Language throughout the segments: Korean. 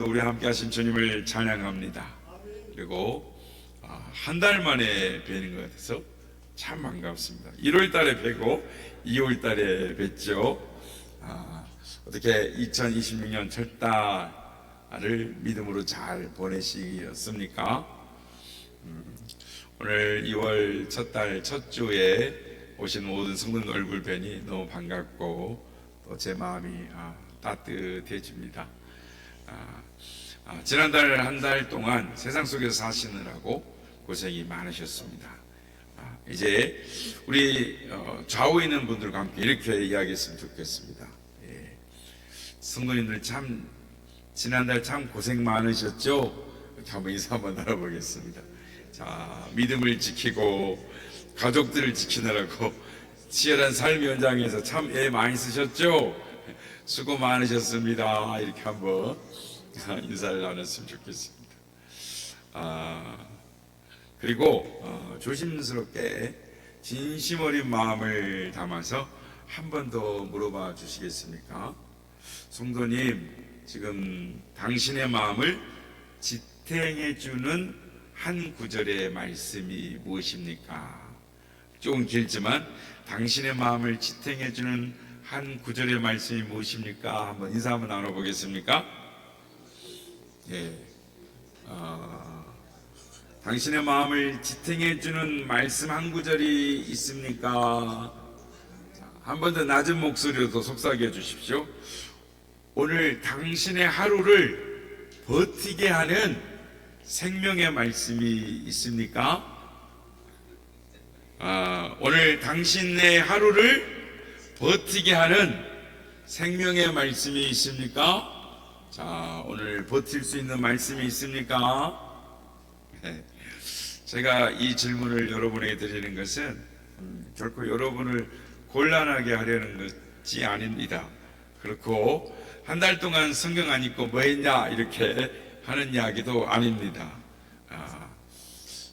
우리 함께 하신 주님을 찬양합니다. 그리고 한 달 만에 뵈는 것 같아서 참 반갑습니다. 1월 달에 뵈고 2월 달에 뵀죠. 어떻게 2026년 첫 달을 믿음으로 잘 보내시었습니까? 오늘 2월 첫 달 첫 주에 오신 모든 성도님 얼굴 뵈니 너무 반갑고 또 제 마음이 따뜻해집니다. 지난달 한 달 동안 세상 속에서 사시느라고 고생이 많으셨습니다. 이제 우리 좌우에 있는 분들과 함께 이렇게 이야기했으면 좋겠습니다. 성도님들 참 지난달 참 고생 많으셨죠? 이렇게 한번 인사 한번 나눠보겠습니다. 자, 믿음을 지키고 가족들을 지키느라고 치열한 삶 현장에서 참 애 많이 쓰셨죠? 수고 많으셨습니다. 이렇게 한번 인사를 나눴으면 좋겠습니다. 그리고 조심스럽게 진심 어린 마음을 담아서 한 번 더 물어봐 주시겠습니까? 성도님, 지금 당신의 마음을 지탱해 주는 한 구절의 말씀이 무엇입니까? 조금 길지만 당신의 마음을 지탱해 주는 한 구절의 말씀이 무엇입니까? 한번 인사 한번 나눠보겠습니까? 당신의 마음을 지탱해 주는 말씀 한 구절이 있습니까? 한 번 더 낮은 목소리로 더 속삭여 주십시오. 오늘 당신의 하루를 버티게 하는 생명의 말씀이 있습니까? 오늘 당신의 하루를 버티게 하는 생명의 말씀이 있습니까? 자, 오늘 버틸 수 있는 말씀이 있습니까? 제가 이 질문을 여러분에게 드리는 것은 결코 여러분을 곤란하게 하려는 것이 아닙니다. 그렇고 한 달 동안 성경 안 읽고 뭐 했냐 이렇게 하는 이야기도 아닙니다.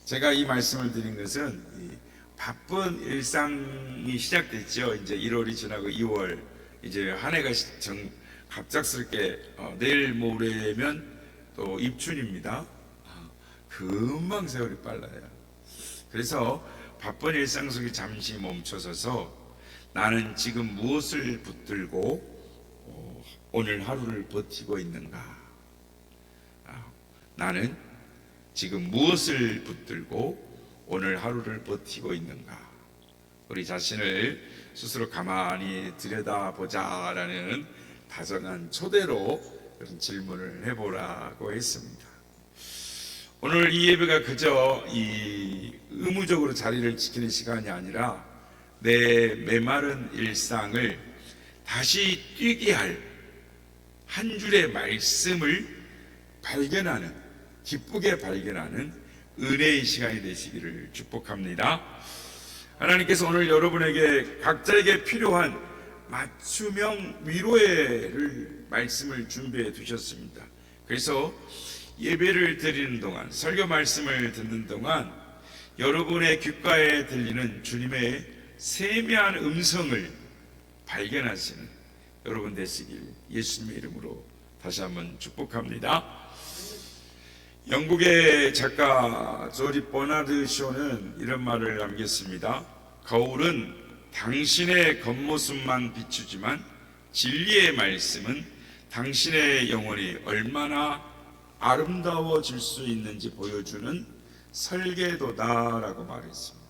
제가 이 말씀을 드린 것은 바쁜 일상이 시작됐죠. 이제 1월이 지나고 2월 이제 한 해가 갑작스럽게 내일 모레면 또 입춘입니다. 금방 세월이 빨라요. 그래서 바쁜 일상 속에 잠시 멈춰서서 나는 지금 무엇을 붙들고 오늘 하루를 버티고 있는가? 나는 지금 무엇을 붙들고 오늘 하루를 버티고 있는가? 우리 자신을 스스로 가만히 들여다보자라는 다정한 초대로 그런 질문을 해보라고 했습니다. 오늘 이 예배가 그저 이 의무적으로 자리를 지키는 시간이 아니라 내 메마른 일상을 다시 뛰게 할 한 줄의 말씀을 발견하는, 기쁘게 발견하는 은혜의 시간이 되시기를 축복합니다. 하나님께서 오늘 여러분에게 각자에게 필요한 맞춤형 위로의 말씀을 준비해 두셨습니다. 그래서 예배를 드리는 동안, 설교 말씀을 듣는 동안 여러분의 귓가에 들리는 주님의 세미한 음성을 발견하시는 여러분 되시길 예수님의 이름으로 다시 한번 축복합니다. 영국의 작가 조지 버나드 쇼는 이런 말을 남겼습니다. 거울은 당신의 겉모습만 비추지만 진리의 말씀은 당신의 영혼이 얼마나 아름다워질 수 있는지 보여주는 설계도다라고 말했습니다.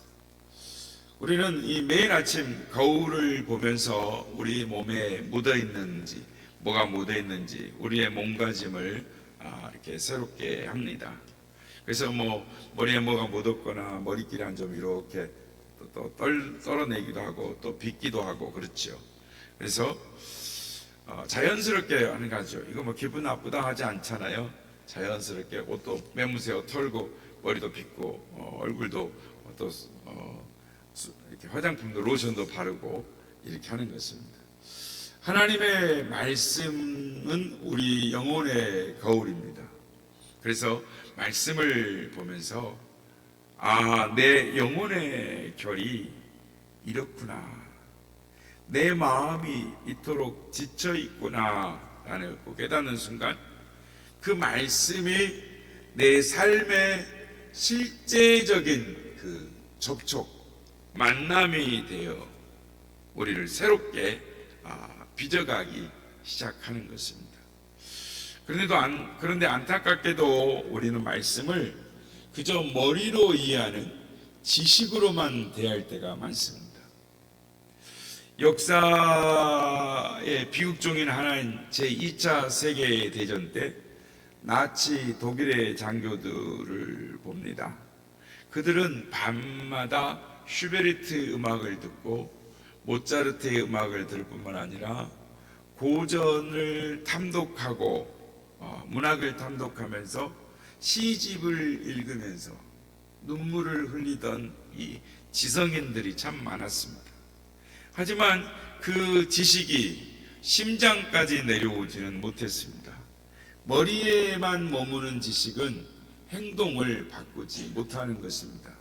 우리는 이 매일 아침 거울을 보면서 우리 몸에 묻어있는지, 뭐가 묻어있는지 우리의 몸가짐을 이렇게 새롭게 합니다. 그래서 머리에 뭐가 묻었거나 머리끼리 좀 이렇게 또 떨어내기도 하고 또 빗기도 하고 그렇죠. 그래서 자연스럽게 하는 거죠. 이거 기분 나쁘다 하지 않잖아요. 자연스럽게 옷도 매무새어 털고 머리도 빗고 얼굴도 또 이렇게 화장품도 로션도 바르고 이렇게 하는 것입니다. 하나님의 말씀은 우리 영혼의 거울입니다. 그래서 말씀을 보면서 내 영혼의 결이 이렇구나, 내 마음이 이토록 지쳐 있구나 라는 깨닫는 순간 그 말씀이 내 삶의 실제적인 그 접촉, 만남이 되어 우리를 새롭게 빚어가기 시작하는 것입니다. 그런데 안타깝게도 우리는 말씀을 그저 머리로 이해하는 지식으로만 대할 때가 많습니다. 역사의 비극 중인 하나인 제2차 세계대전 때 나치 독일의 장교들을 봅니다. 그들은 밤마다 슈베르트 음악을 듣고 모차르트의 음악을 들을 뿐만 아니라 고전을 탐독하고 문학을 탐독하면서 시집을 읽으면서 눈물을 흘리던 이 지성인들이 참 많았습니다. 하지만 그 지식이 심장까지 내려오지는 못했습니다. 머리에만 머무는 지식은 행동을 바꾸지 못하는 것입니다.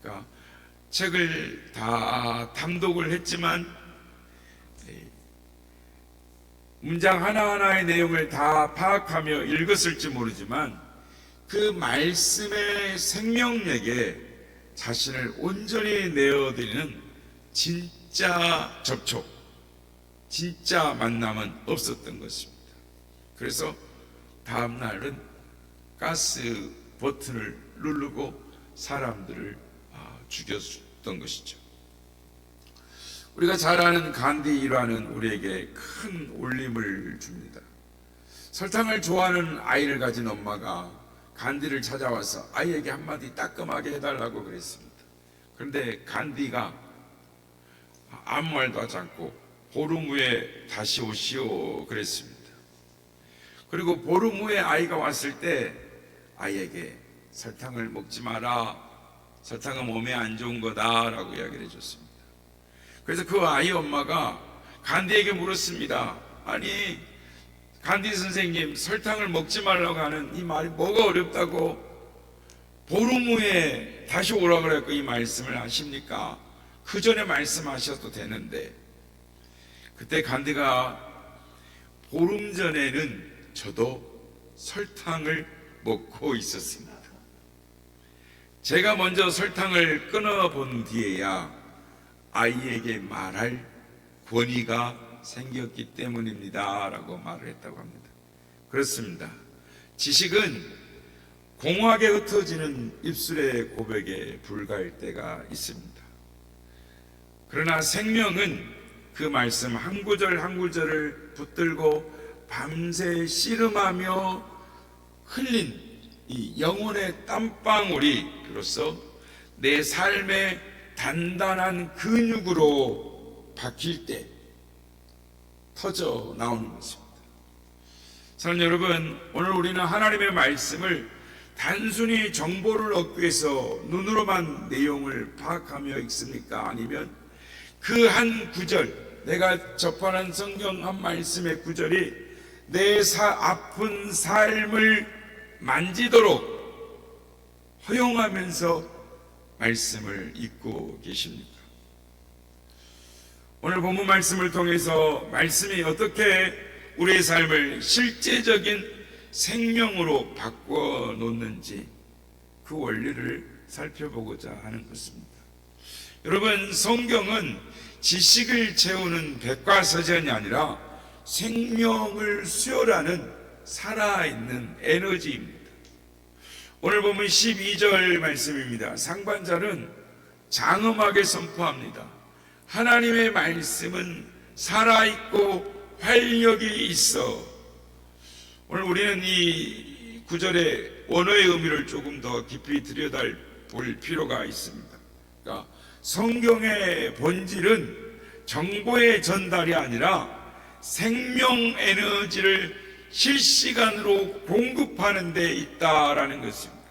그러니까 책을 다 탐독을 했지만 문장 하나하나의 내용을 다 파악하며 읽었을지 모르지만 그 말씀의 생명력에 자신을 온전히 내어드리는 진짜 접촉, 진짜 만남은 없었던 것입니다. 그래서 다음 날은 가스 버튼을 누르고 사람들을 죽였던 것이죠. 우리가 잘 아는 간디 일화는 우리에게 큰 울림을 줍니다. 설탕을 좋아하는 아이를 가진 엄마가 간디를 찾아와서 아이에게 한마디 따끔하게 해달라고 그랬습니다. 그런데 간디가 아무 말도 하지 않고 보름 후에 다시 오시오 그랬습니다. 그리고 보름 후에 아이가 왔을 때 아이에게 설탕을 먹지 마라, 설탕은 몸에 안 좋은 거다라고 이야기를 해줬습니다. 그래서 그 아이 엄마가 간디에게 물었습니다. 아니 간디 선생님, 설탕을 먹지 말라고 하는 이 말이 뭐가 어렵다고 보름 후에 다시 오라고 그랬고 이 말씀을 하십니까? 그 전에 말씀하셔도 되는데. 그때 간디가 보름 전에는 저도 설탕을 먹고 있었습니다. 제가 먼저 설탕을 끊어본 뒤에야 아이에게 말할 권위가 생겼기 때문입니다 라고 말을 했다고 합니다. 그렇습니다. 지식은 공하게 흩어지는 입술의 고백에 불과할 때가 있습니다. 그러나 생명은 그 말씀 한 구절 한 구절을 붙들고 밤새 씨름하며 흘린 이 영혼의 땀방울이로서 내 삶의 단단한 근육으로 박힐 때 터져 나오는 것입니다. 사랑하는 여러분, 오늘 우리는 하나님의 말씀을 단순히 정보를 얻기 위해서 눈으로만 내용을 파악하며 읽습니까? 아니면 그 한 구절, 내가 접하는 성경 한 말씀의 구절이 내 아픈 삶을 만지도록 허용하면서 말씀을 읽고 계십니까? 오늘 본문 말씀을 통해서 말씀이 어떻게 우리의 삶을 실제적인 생명으로 바꿔 놓는지 그 원리를 살펴보고자 하는 것입니다. 여러분, 성경은 지식을 채우는 백과사전이 아니라 생명을 수혈하는 살아있는 에너지입니다. 오늘 보면 12절 말씀입니다. 상반절은 장엄하게 선포합니다. 하나님의 말씀은 살아있고 활력이 있어. 오늘 우리는 이 구절의 원어의 의미를 조금 더 깊이 들여다볼 필요가 있습니다. 그러니까 성경의 본질은 정보의 전달이 아니라 생명 에너지를 실시간으로 공급하는 데 있다라는 것입니다.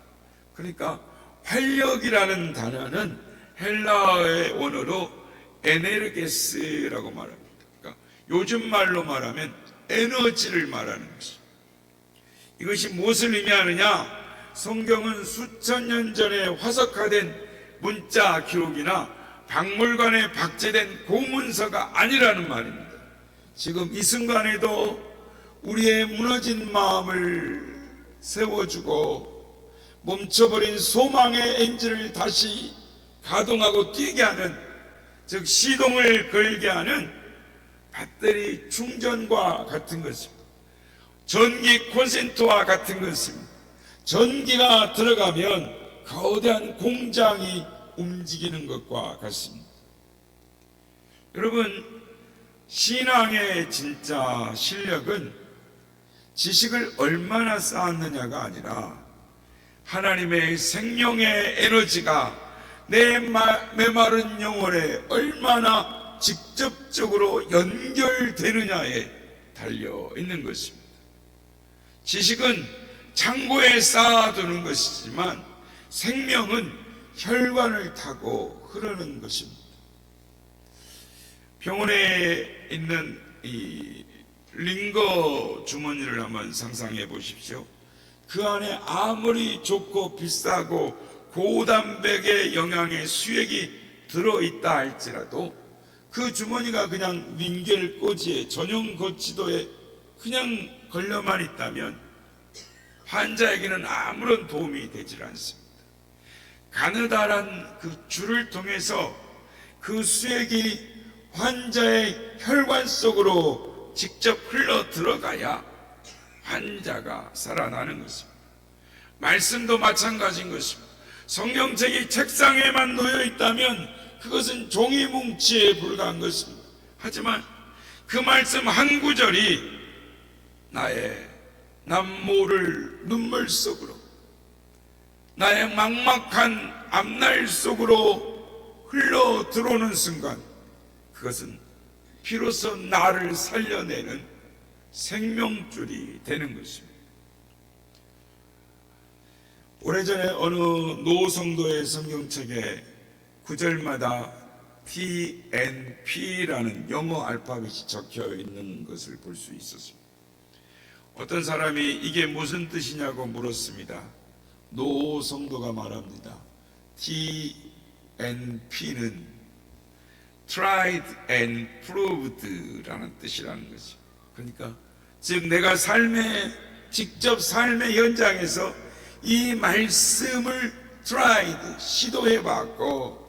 그러니까 활력이라는 단어는 헬라어의 원어로 에네르게스라고 말합니다. 그러니까 요즘 말로 말하면 에너지를 말하는 것입니다. 이것이 무엇을 의미하느냐? 성경은 수천 년 전에 화석화된 문자 기록이나 박물관에 박제된 고문서가 아니라는 말입니다. 지금 이 순간에도 우리의 무너진 마음을 세워주고 멈춰버린 소망의 엔진을 다시 가동하고 뛰게 하는, 즉 시동을 걸게 하는 배터리 충전과 같은 것입니다. 전기 콘센트와 같은 것입니다. 전기가 들어가면 거대한 공장이 움직이는 것과 같습니다. 여러분, 신앙의 진짜 실력은 지식을 얼마나 쌓았느냐가 아니라 하나님의 생명의 에너지가 내 메마른 영혼에 얼마나 직접적으로 연결되느냐에 달려 있는 것입니다. 지식은 창고에 쌓아두는 것이지만 생명은 혈관을 타고 흐르는 것입니다. 병원에 있는 이 링거 주머니를 한번 상상해 보십시오. 그 안에 아무리 좋고 비싸고 고단백의 영양의 수액이 들어있다 할지라도 그 주머니가 그냥 링겔꽂이에 전용 거치도에 그냥 걸려만 있다면 환자에게는 아무런 도움이 되질 않습니다. 가느다란 그 줄을 통해서 그 수액이 환자의 혈관 속으로 직접 흘러 들어가야 환자가 살아나는 것입니다. 말씀도 마찬가지인 것입니다. 성경책이 책상에만 놓여 있다면 그것은 종이 뭉치에 불과한 것입니다. 하지만 그 말씀 한 구절이 나의 남모를 눈물 속으로, 나의 막막한 앞날 속으로 흘러 들어오는 순간 그것은 비로소 나를 살려내는 생명줄이 되는 것입니다. 오래전에 어느 노성도의 성경책에 구절마다 TNP라는 영어 알파벳이 적혀 있는 것을 볼 수 있었습니다. 어떤 사람이 이게 무슨 뜻이냐고 물었습니다. 노성도가 말합니다. TNP는 tried and proved라는 뜻이라는 거죠. 그러니까 즉 내가 직접 삶의 현장에서 이 말씀을 tried, 시도해봤고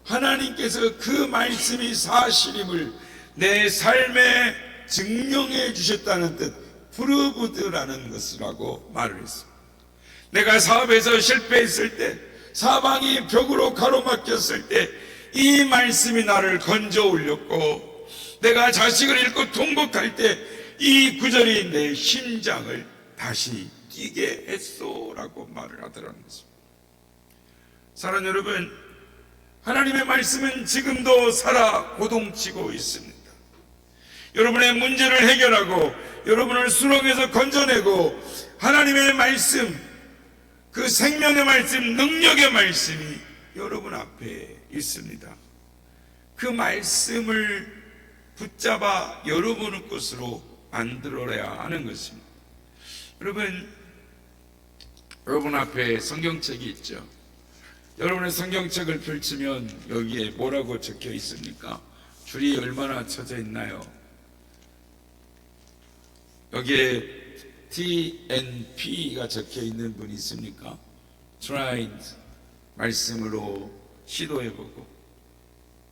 하나님께서 그 말씀이 사실임을 내 삶에 증명해 주셨다는 뜻, proved라는 것이라고 말을 했습니다. 내가 사업에서 실패했을 때, 사방이 벽으로 가로막혔을 때 이 말씀이 나를 건져 올렸고, 내가 자식을 잃고 통곡할 때 이 구절이 내 심장을 다시 뛰게 했소라고 말을 하더라는 것입니다. 사랑하는 여러분, 하나님의 말씀은 지금도 살아 고동치고 있습니다. 여러분의 문제를 해결하고 여러분을 수렁에서 건져내고 하나님의 말씀, 그 생명의 말씀, 능력의 말씀이 여러분 앞에 있습니다. 그 말씀을 붙잡아 여러분의 것으로 만들어야 하는 것입니다. 여러분 앞에 성경책이 있죠. 여러분의 성경책을 펼치면 여기에 뭐라고 적혀 있습니까? 줄이 얼마나 쳐져 있나요? 여기에 TNP가 적혀 있는 분이 있습니까? tried, 말씀으로 시도해보고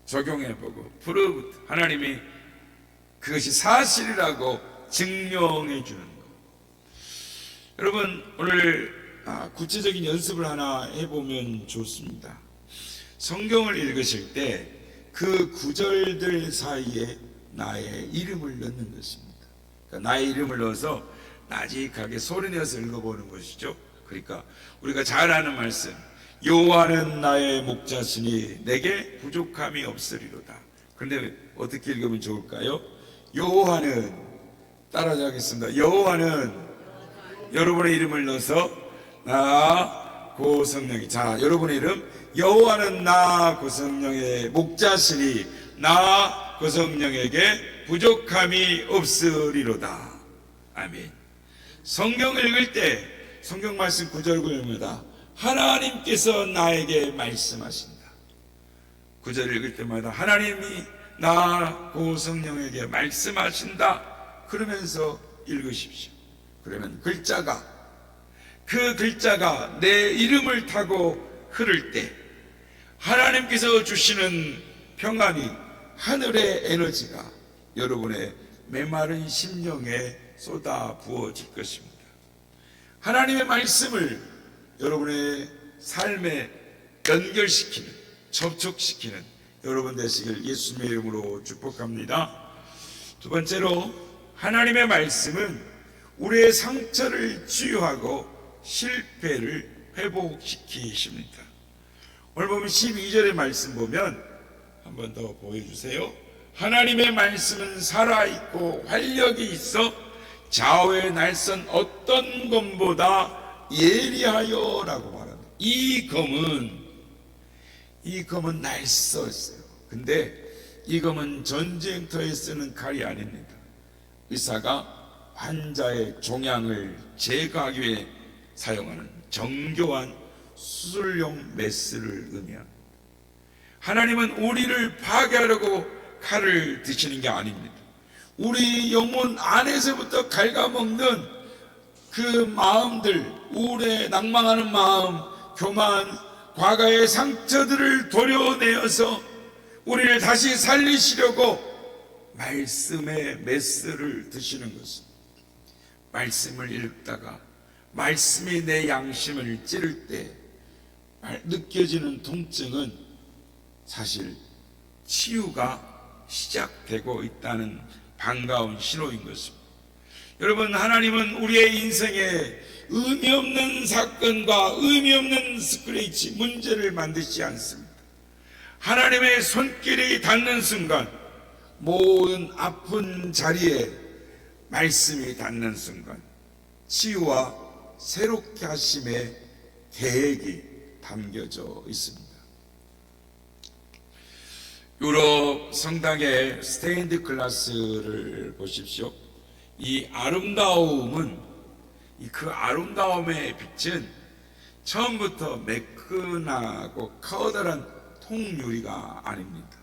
적용해보고 proved, 하나님이 그것이 사실이라고 증명해 주는 것. 여러분, 오늘 구체적인 연습을 하나 해보면 좋습니다. 성경을 읽으실 때 그 구절들 사이에 나의 이름을 넣는 것입니다. 그러니까 나의 이름을 넣어서 나직하게 소리내서 읽어보는 것이죠. 그러니까 우리가 잘 아는 말씀, 여호와는 나의 목자시니 내게 부족함이 없으리로다. 그런데 어떻게 읽으면 좋을까요? 여호와는, 따라서 하겠습니다. 여호와는, 여러분의 이름을 넣어서 나 고성령이, 자, 여러분의 이름, 여호와는 나 고성령의 목자시니 나 고성령에게 부족함이 없으리로다. 아멘. 성경을 읽을 때 성경 말씀 구절구절마다 하나님께서 나에게 말씀하신다. 구절 읽을 때마다 하나님이 나 고성령에게 말씀하신다. 그러면서 읽으십시오. 그러면 글자가 그 글자가 내 이름을 타고 흐를 때 하나님께서 주시는 평안이, 하늘의 에너지가 여러분의 메마른 심령에 쏟아 부어질 것입니다. 하나님의 말씀을 여러분의 삶에 연결시키는, 접촉시키는 여러분 되시길 예수님의 이름으로 축복합니다. 두 번째로, 하나님의 말씀은 우리의 상처를 치유하고 실패를 회복시키십니다. 오늘 보면 12절의 말씀 보면 한 번 더 보여주세요. 하나님의 말씀은 살아있고 활력이 있어 좌우의 날선 어떤 검보다 예리하여 라고 말합니다. 이 검은 날쌔어요. 근데 이 검은 전쟁터에 쓰는 칼이 아닙니다. 의사가 환자의 종양을 제거하기 위해 사용하는 정교한 수술용 메스를 의미합니다. 하나님은 우리를 파괴하려고 칼을 드시는 게 아닙니다. 우리 영혼 안에서부터 갉아먹는 그 마음들, 우울해 낭망하는 마음, 교만, 과거의 상처들을 도려내어서 우리를 다시 살리시려고 말씀의 메스를 드시는 것입니다. 말씀을 읽다가 말씀이 내 양심을 찌를 때 느껴지는 통증은 사실 치유가 시작되고 있다는 반가운 신호인 것입니다. 여러분, 하나님은 우리의 인생에 의미 없는 사건과 의미 없는 스크래치, 문제를 만드시지 않습니다. 하나님의 손길이 닿는 순간, 모든 아픈 자리에 말씀이 닿는 순간 치유와 새롭게 하심의 계획이 담겨져 있습니다. 유럽 성당의 스테인드 글라스를 보십시오. 이 아름다움은, 그 아름다움의 빛은 처음부터 매끈하고 커다란 통유리가 아닙니다.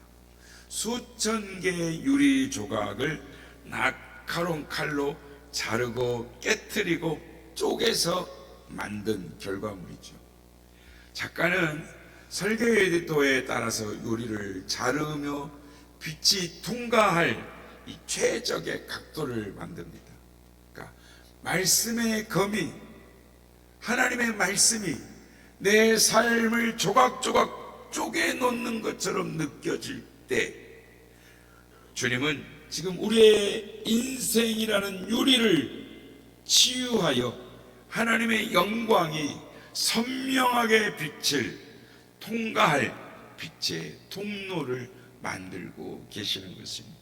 수천 개의 유리 조각을 날카로운 칼로 자르고 깨트리고 쪼개서 만든 결과물이죠. 작가는 설계의 의도에 따라서 유리를 자르며 빛이 통과할 이 최적의 각도를 만듭니다. 그러니까 말씀의 검이, 하나님의 말씀이 내 삶을 조각조각 쪼개놓는 것처럼 느껴질 때 주님은 지금 우리의 인생이라는 유리를 치유하여 하나님의 영광이 선명하게 빛을 통과할 빛의 통로를 만들고 계시는 것입니다.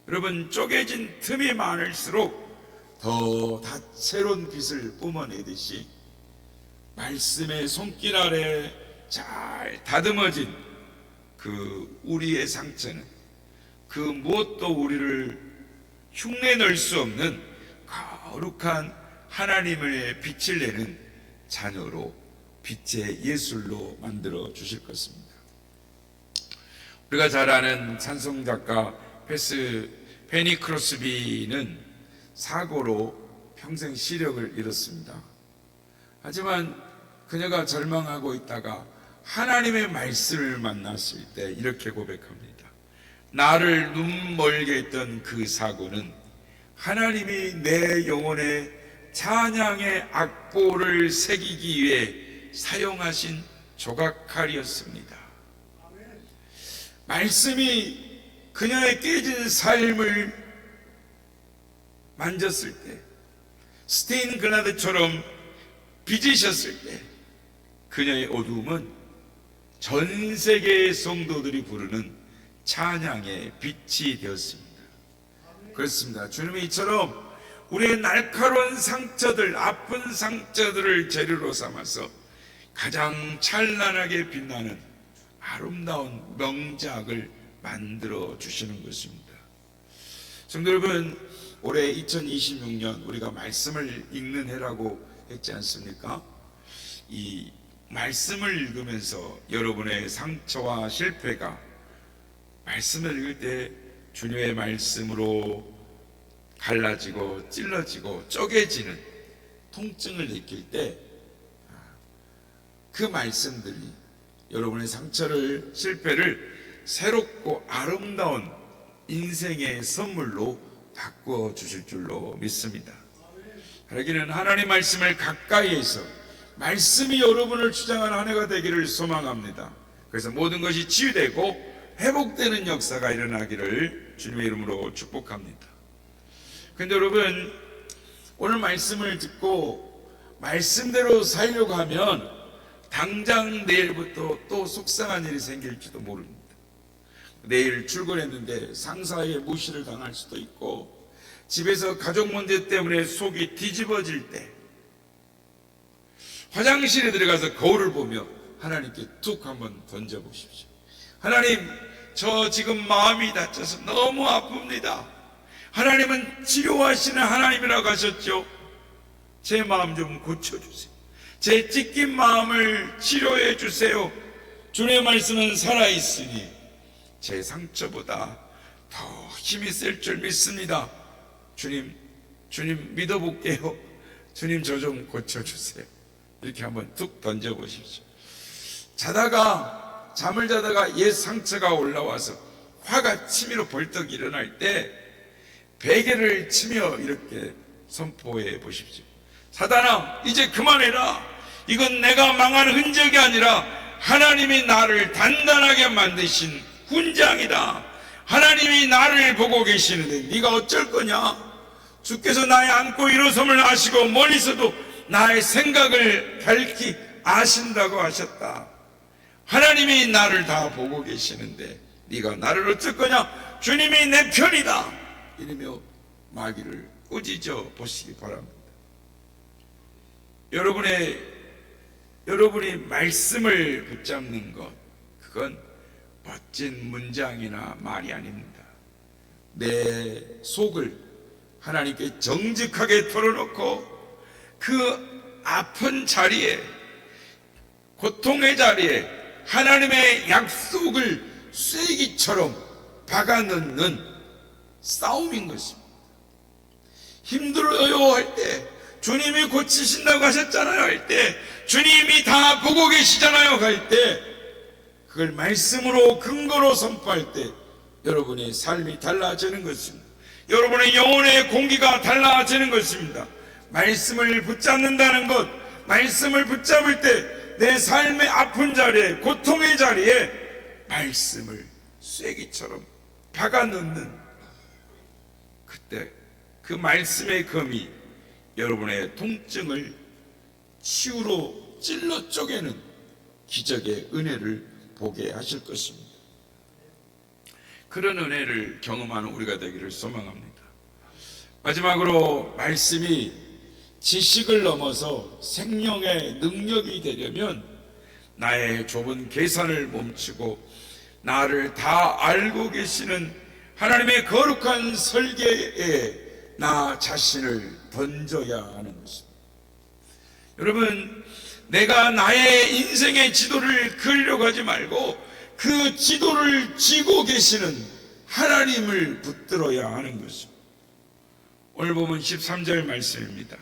여러분, 쪼개진 틈이 많을수록 더 다채로운 빛을 뿜어내듯이 말씀의 손길 아래 잘 다듬어진 그 우리의 상처는 그 무엇도 우리를 흉내낼 수 없는 거룩한 하나님의 빛을 내는 자녀로, 빛의 예술로 만들어 주실 것입니다. 우리가 잘 아는 찬송작가 페니 크로스비는 사고로 평생 시력을 잃었습니다. 하지만 그녀가 절망하고 있다가 하나님의 말씀을 만났을 때 이렇게 고백합니다. 나를 눈멀게 했던 그 사고는 하나님이 내 영혼에 찬양의 악보를 새기기 위해 사용하신 조각칼이었습니다. 말씀이 그녀의 깨진 삶을 만졌을 때, 스테인글라드처럼 빚으셨을 때 그녀의 어두움은 전 세계의 성도들이 부르는 찬양의 빛이 되었습니다. 그렇습니다. 주님이 이처럼 우리의 날카로운 상처들, 아픈 상처들을 재료로 삼아서 가장 찬란하게 빛나는 아름다운 명작을 만들어 주시는 것입니다. 성도 여러분, 올해 2026년 우리가 말씀을 읽는 해라고 했지 않습니까? 이 말씀을 읽으면서 여러분의 상처와 실패가 말씀을 읽을 때 주님의 말씀으로 갈라지고 찔러지고 쪼개지는 통증을 느낄 때 그 말씀들이 여러분의 상처를, 실패를 새롭고 아름다운 인생의 선물로 바꿔 주실 줄로 믿습니다. 여기는 하나님 말씀을 가까이에서 말씀이 여러분을 주장하는 한 해가 되기를 소망합니다. 그래서 모든 것이 치유되고 회복되는 역사가 일어나기를 주님의 이름으로 축복합니다. 근데 여러분, 오늘 말씀을 듣고 말씀대로 살려고 하면 당장 내일부터 또 속상한 일이 생길지도 모릅니다. 내일 출근했는데 상사에게 무시를 당할 수도 있고, 집에서 가족 문제 때문에 속이 뒤집어질 때 화장실에 들어가서 거울을 보며 하나님께 툭 한번 던져보십시오. 하나님, 저 지금 마음이 다쳐서 너무 아픕니다. 하나님은 치료하시는 하나님이라고 하셨죠. 제 마음 좀 고쳐주세요. 제 찢긴 마음을 치료해 주세요. 주님의 말씀은 살아있으니 제 상처보다 더 힘이 셀 줄 믿습니다. 주님 믿어볼게요. 주님, 저 좀 고쳐주세요. 이렇게 한번 툭 던져보십시오. 잠을 자다가 옛 상처가 올라와서 화가 치밀어 벌떡 일어날 때 베개를 치며 이렇게 선포해 보십시오. 사단아, 이제 그만해라. 이건 내가 망한 흔적이 아니라 하나님이 나를 단단하게 만드신 훈장이다. 하나님이 나를 보고 계시는데 네가 어쩔 거냐? 주께서 나의 안고 일어섬을 아시고 멀리서도 나의 생각을 밝히 아신다고 하셨다. 하나님이 나를 다 보고 계시는데 네가 나를 어쩔 거냐? 주님이 내 편이다. 이러며 마귀를 꾸짖어 보시기 바랍니다. 여러분이 말씀을 붙잡는 것, 그건 멋진 문장이나 말이 아닙니다. 내 속을 하나님께 정직하게 털어놓고 그 아픈 자리에, 고통의 자리에 하나님의 약속을 쐐기처럼 박아넣는 싸움인 것입니다. 힘들어요 할 때, 주님이 고치신다고 하셨잖아요 할 때, 주님이 다 보고 계시잖아요 할 때, 그걸 말씀으로 근거로 선포할 때 여러분의 삶이 달라지는 것입니다. 여러분의 영혼의 공기가 달라지는 것입니다. 말씀을 붙잡는다는 것, 말씀을 붙잡을 때 내 삶의 아픈 자리에, 고통의 자리에 말씀을 쐐기처럼 박아넣는, 그때 그 말씀의 검이 여러분의 통증을 치유로 찔러 쪼개는 기적의 은혜를 보게 하실 것입니다. 그런 은혜를 경험하는 우리가 되기를 소망합니다. 마지막으로, 말씀이 지식을 넘어서 생명의 능력이 되려면 나의 좁은 계산을 멈추고 나를 다 알고 계시는 하나님의 거룩한 설계에 나 자신을 던져야 하는 것입니다. 여러분, 내가 나의 인생의 지도를 그리려고 하지 말고 그 지도를 쥐고 계시는 하나님을 붙들어야 하는 것입니다. 오늘 보면 13절 말씀입니다.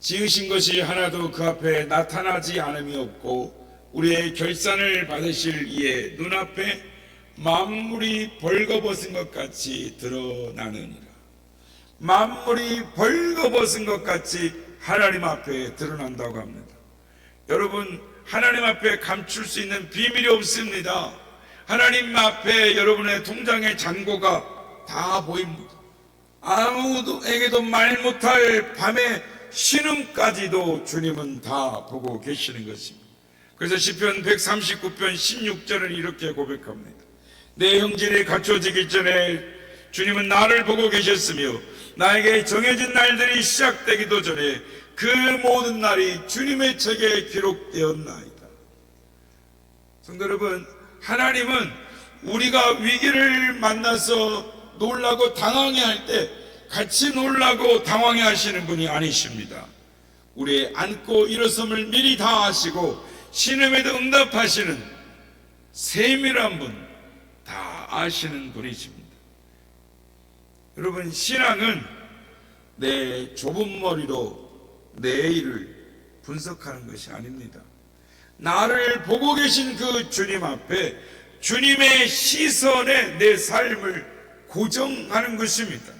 지으신 것이 하나도 그 앞에 나타나지 않음이 없고 우리의 결산을 받으실 이의 눈앞에 만물이 벌거벗은 것 같이 드러나느니라. 만물이 벌거벗은 것 같이 하나님 앞에 드러난다고 합니다. 여러분, 하나님 앞에 감출 수 있는 비밀이 없습니다. 하나님 앞에 여러분의 통장의 잔고가 다 보입니다. 아무에게도 말 못할 밤의 신음까지도 주님은 다 보고 계시는 것입니다. 그래서 시편 139편 16절은 이렇게 고백합니다. 내 형질이 갖춰지기 전에 주님은 나를 보고 계셨으며 나에게 정해진 날들이 시작되기도 전에 그 모든 날이 주님의 책에 기록되었나이다. 성도 여러분, 하나님은 우리가 위기를 만나서 놀라고 당황해할 때 같이 놀라고 당황해 하시는 분이 아니십니다. 우리의 앉고 일어섬을 미리 다 아시고 신음에도 응답하시는 세밀한 분, 다 아시는 분이십니다. 여러분, 신앙은 내 좁은 머리로 내 일을 분석하는 것이 아닙니다. 나를 보고 계신 그 주님 앞에 주님의 시선에 내 삶을 고정하는 것입니다.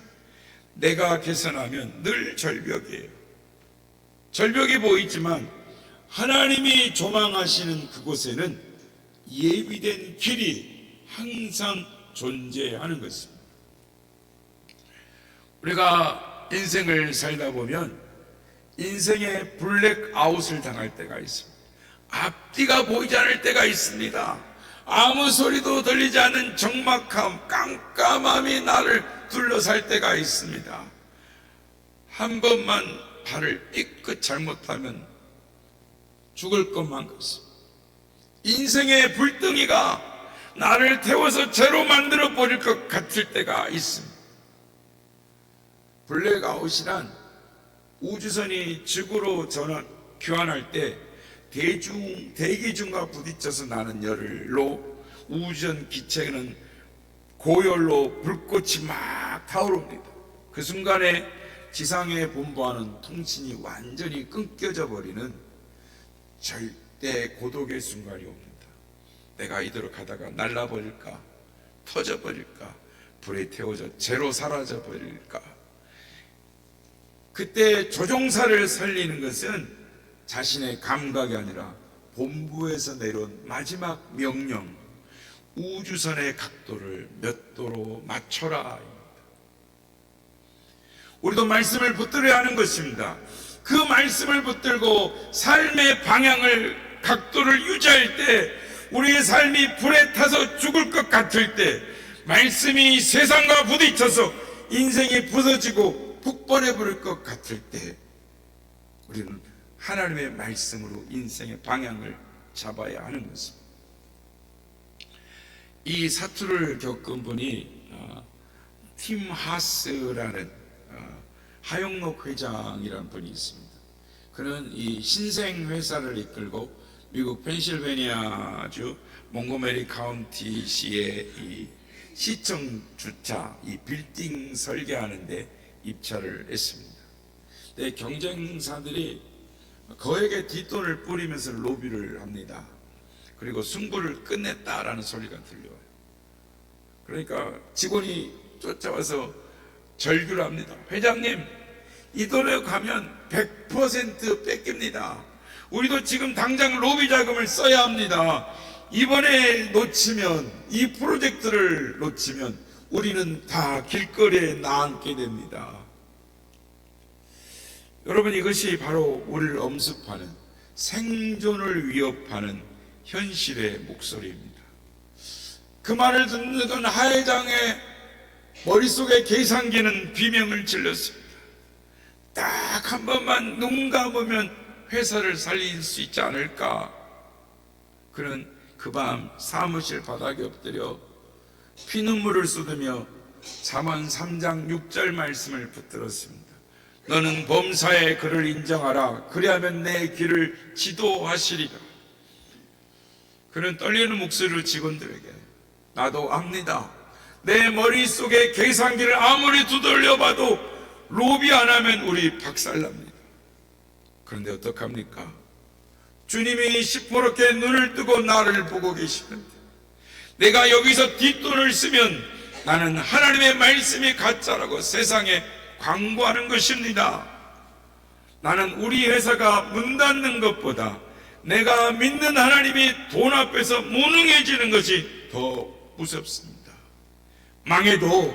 내가 개선하면 늘 절벽이에요. 절벽이 보이지만 하나님이 조망하시는 그곳에는 예비된 길이 항상 존재하는 것입니다. 우리가 인생을 살다 보면 인생의 블랙아웃을 당할 때가 있습니다. 앞뒤가 보이지 않을 때가 있습니다. 아무 소리도 들리지 않는 적막함, 깜깜함이 나를 둘러쌀 때가 있습니다. 한 번만 발을 삐끗 잘못하면 죽을 것만 같습니다. 인생의 불덩이가 나를 태워서 죄로 만들어 버릴 것 같을 때가 있습니다. 블랙아웃이란 우주선이 지구로 귀환할 때 대기중과 부딪혀서 나는 열로 우주선 기체는 고열로 불꽃이 막 타오릅니다. 그 순간에 지상에 본부와는 통신이 완전히 끊겨져 버리는 절대 고독의 순간이 옵니다. 내가 이대로 가다가 날라버릴까, 터져버릴까, 불에 태워져 재로 사라져버릴까. 그때 조종사를 살리는 것은 자신의 감각이 아니라 본부에서 내려온 마지막 명령, 우주선의 각도를 몇 도로 맞춰라. 우리도 말씀을 붙들어야 하는 것입니다. 그 말씀을 붙들고 삶의 방향을, 각도를 유지할 때, 우리의 삶이 불에 타서 죽을 것 같을 때, 말씀이 세상과 부딪혀서 인생이 부서지고 폭발해 버릴 것 같을 때, 우리는 하나님의 말씀으로 인생의 방향을 잡아야 하는 것입니다. 이 사투를 겪은 분이 팀 하스라는 하영록 회장이라는 분이 있습니다. 그는 이 신생 회사를 이끌고 미국 펜실베니아주 몽고메리 카운티시의 이 시청 주차, 이 빌딩 설계하는데 입찰을 했습니다. 근데 경쟁사들이 거액의 뒷돈을 뿌리면서 로비를 합니다. 그리고 승부를 끝냈다라는 소리가 들려와요. 그러니까 직원이 쫓아와서 절규를 합니다. 회장님, 이 돈에 가면 100% 뺏깁니다. 우리도 지금 당장 로비 자금을 써야 합니다. 이번에 놓치면, 이 프로젝트를 놓치면 우리는 다 길거리에 나앉게 됩니다. 여러분, 이것이 바로 우리를 엄습하는, 생존을 위협하는 현실의 목소리입니다. 그 말을 듣는 하 회장의 머릿속에 계산기는 비명을 질렀습니다. 딱 한 번만 눈 감으면 회사를 살릴 수 있지 않을까. 그는 그 밤 사무실 바닥에 엎드려 피눈물을 쏟으며 잠언 3장 6절 말씀을 붙들었습니다. 너는 범사의 그를 인정하라. 그리하면 내 길을 지도하시리라. 그는 떨리는 목소리로 직원들에게, 나도 압니다. 내 머릿속에 계산기를 아무리 두들려봐도 로비 안 하면 우리 박살납니다. 그런데 어떡합니까? 주님이 시퍼렇게 눈을 뜨고 나를 보고 계시는데, 내가 여기서 뒷돈을 쓰면 나는 하나님의 말씀이 가짜라고 세상에 광고하는 것입니다. 나는 우리 회사가 문 닫는 것보다 내가 믿는 하나님이 돈 앞에서 무능해지는 것이 더 무섭습니다. 망해도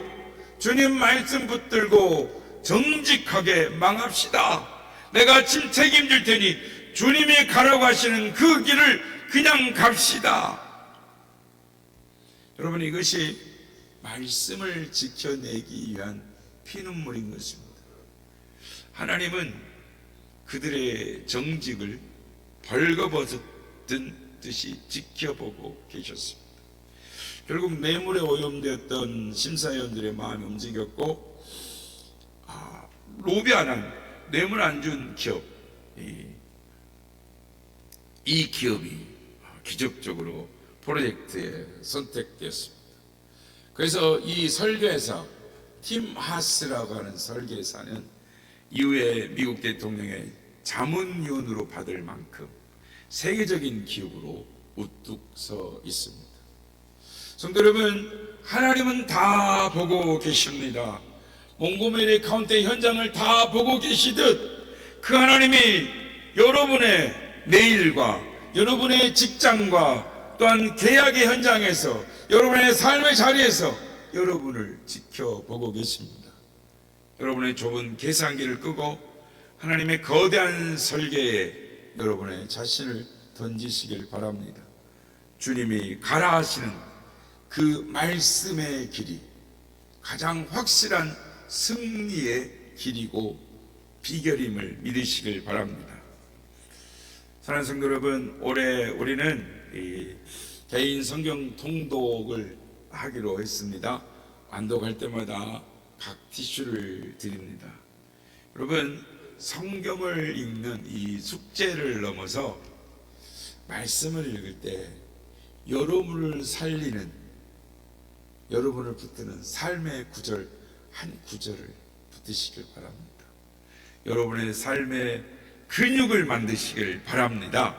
주님 말씀 붙들고 정직하게 망합시다. 내가 진 책임질 테니 주님이 가라고 하시는 그 길을 그냥 갑시다. 여러분, 이것이 말씀을 지켜내기 위한 피눈물인 것입니다. 하나님은 그들의 정직을 벌거벗은 듯이 지켜보고 계셨습니다. 결국 뇌물에 오염되었던 심사위원들의 마음이 움직였고, 로비 안 한, 뇌물 안 준 기업, 이 기업이 기적적으로 프로젝트에 선택되었습니다. 그래서 이 설계사 팀 하스라고 하는 설계사는 이후에 미국 대통령의 자문위원으로 받을 만큼 세계적인 기업으로 우뚝 서 있습니다. 성도 여러분, 하나님은 다 보고 계십니다. 몽고메리 카운티 현장을 다 보고 계시듯 그 하나님이 여러분의 내일과 여러분의 직장과 또한 계약의 현장에서 여러분의 삶의 자리에서 여러분을 지켜보고 계십니다. 여러분의 좁은 계산기를 끄고 하나님의 거대한 설계에 여러분의 자신을 던지시길 바랍니다. 주님이 가라 하시는 그 말씀의 길이 가장 확실한 승리의 길이고 비결임을 믿으시길 바랍니다. 사랑하는 성도 여러분, 올해 우리는 개인 성경 통독을 하기로 했습니다. 완독할 때마다 각 티슈를 드립니다. 여러분, 성경을 읽는 이 숙제를 넘어서 말씀을 읽을 때 여러분을 살리는, 여러분을 붙드는 삶의 구절 한 구절을 붙드시길 바랍니다. 여러분의 삶의 근육을 만드시길 바랍니다.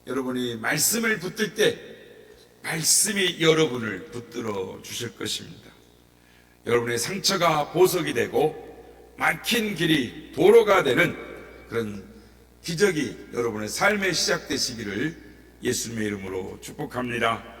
여러분이 말씀을 붙들 때 말씀이 여러분을 붙들어 주실 것입니다. 여러분의 상처가 보석이 되고 막힌 길이 도로가 되는 그런 기적이 여러분의 삶에 시작되시기를 예수님의 이름으로 축복합니다.